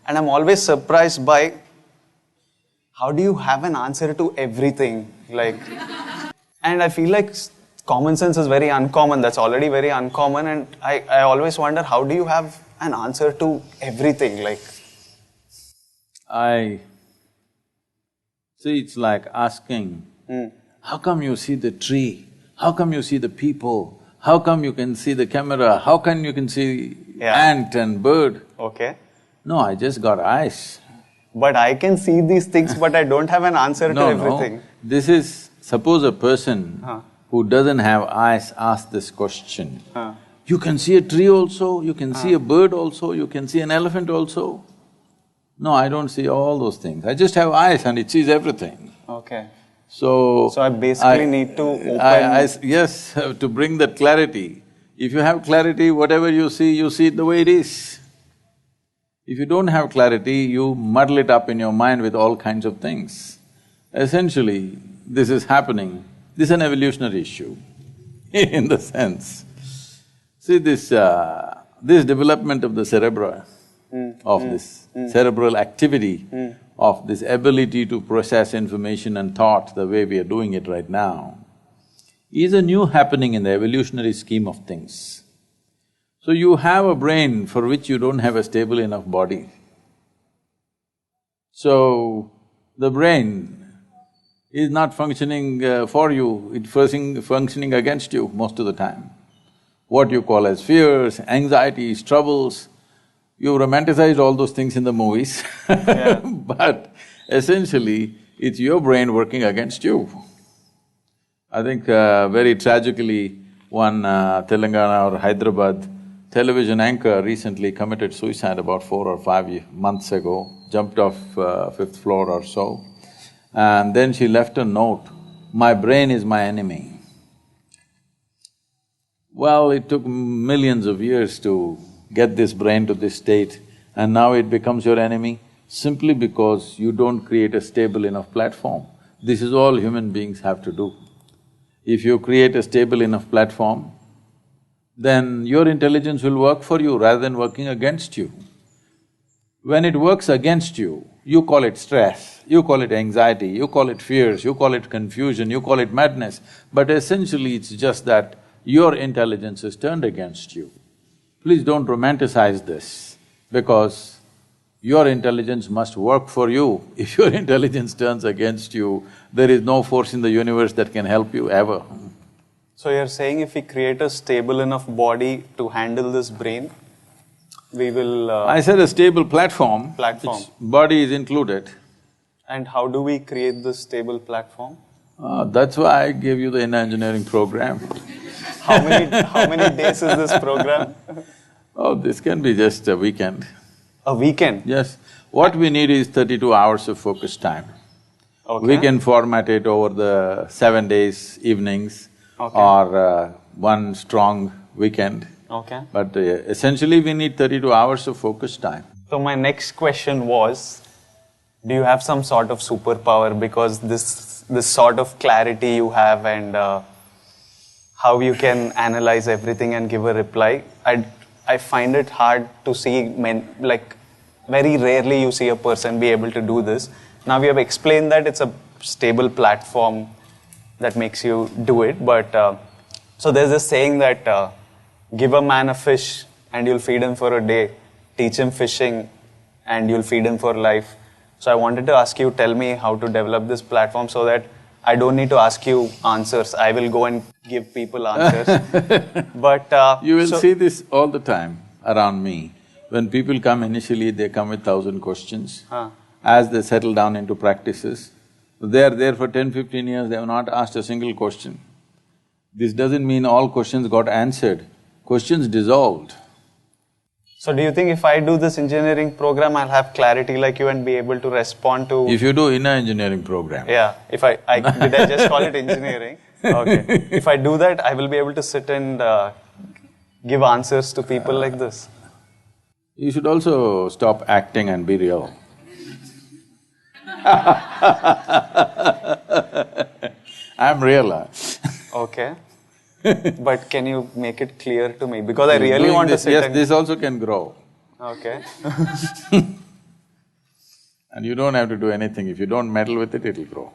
And I'm always surprised by how do you have an answer to everything? Like, and I feel like common sense is very uncommon. That's already very uncommon. And I always wonder, how do you have an answer to everything? Like, I see, it's like asking, how come you see the tree? How come you see the people? How come you can see the camera? How come you can see ant and bird? okay. No, I just got eyes. But I can see these things, but I don't have an answer to everything. No, this is… suppose a person who doesn't have eyes asks this question. You can see a tree also, you can see a bird also, you can see an elephant also. No, I don't see all those things. I just have eyes and it sees everything. Okay. So… So I basically need to open… Yes, to bring that clarity. If you have clarity, whatever you see it the way it is. If you don't have clarity, you muddle it up in your mind with all kinds of things. Essentially, this is happening. This is an evolutionary issue in the sense. See, this development of the cerebra, of this cerebral activity, of this ability to process information and thought the way we are doing it right now, is a new happening in the evolutionary scheme of things. So you have a brain for which you don't have a stable enough body. So the brain is not functioning for you, it's functioning against you most of the time. What you call as fears, anxieties, troubles, you romanticized all those things in the movies but essentially, it's your brain working against you. I think very tragically, one Telangana or Hyderabad television anchor recently committed suicide about 4 or 5 months ago, jumped off 5th floor or so. And then she left a note, "My brain is my enemy." Well, it took millions of years to get this brain to this state and now it becomes your enemy simply because you don't create a stable enough platform. This is all human beings have to do. If you create a stable enough platform, then your intelligence will work for you rather than working against you. When it works against you, you call it stress, you call it anxiety, you call it fears, you call it confusion, you call it madness, but essentially it's just that your intelligence is turned against you. Please don't romanticize this, because your intelligence must work for you. If your intelligence turns against you, there is no force in the universe that can help you ever. So you're saying if we create a stable enough body to handle this brain, we will… I said a stable platform. Platform. Which body is included. And how do we create this stable platform? That's why I gave you the inner engineering program. How many days is this program? Oh, this can be just a weekend. A weekend? Yes. What we need is 32 hours of focus time. Okay. We can format it over the 7 days, evenings, or one strong weekend. Okay. But essentially we need 32 hours of focus time. So my next question was, do you have some sort of superpower, because this sort of clarity you have and how you can analyze everything and give a reply, I find it hard to see like very rarely you see a person be able to do this. Now we have explained that it's a stable platform that makes you do it, but so there's this saying that give a man a fish and you'll feed him for a day, teach him fishing and you'll feed him for life. So I wanted to ask you, tell me how to develop this platform so that I don't need to ask you answers, I will go and give people answers. But… You will see this all the time around me. When people come initially, they come with 1,000 questions. As they settle down into practices, they are there for 10-15 years, they have not asked a single question. This doesn't mean all questions got answered, questions dissolved. So do you think if I do this engineering program, I'll have clarity like you and be able to respond to… If you do inner engineering program. Yeah, if did I just call it engineering? Okay. If I do that, I will be able to sit and give answers to people like this. You should also stop acting and be real. I'm real. Okay. But can you make it clear to me? Because I really want to sit Yes, this also can grow. Okay. And you don't have to do anything. If you don't meddle with it, it'll grow.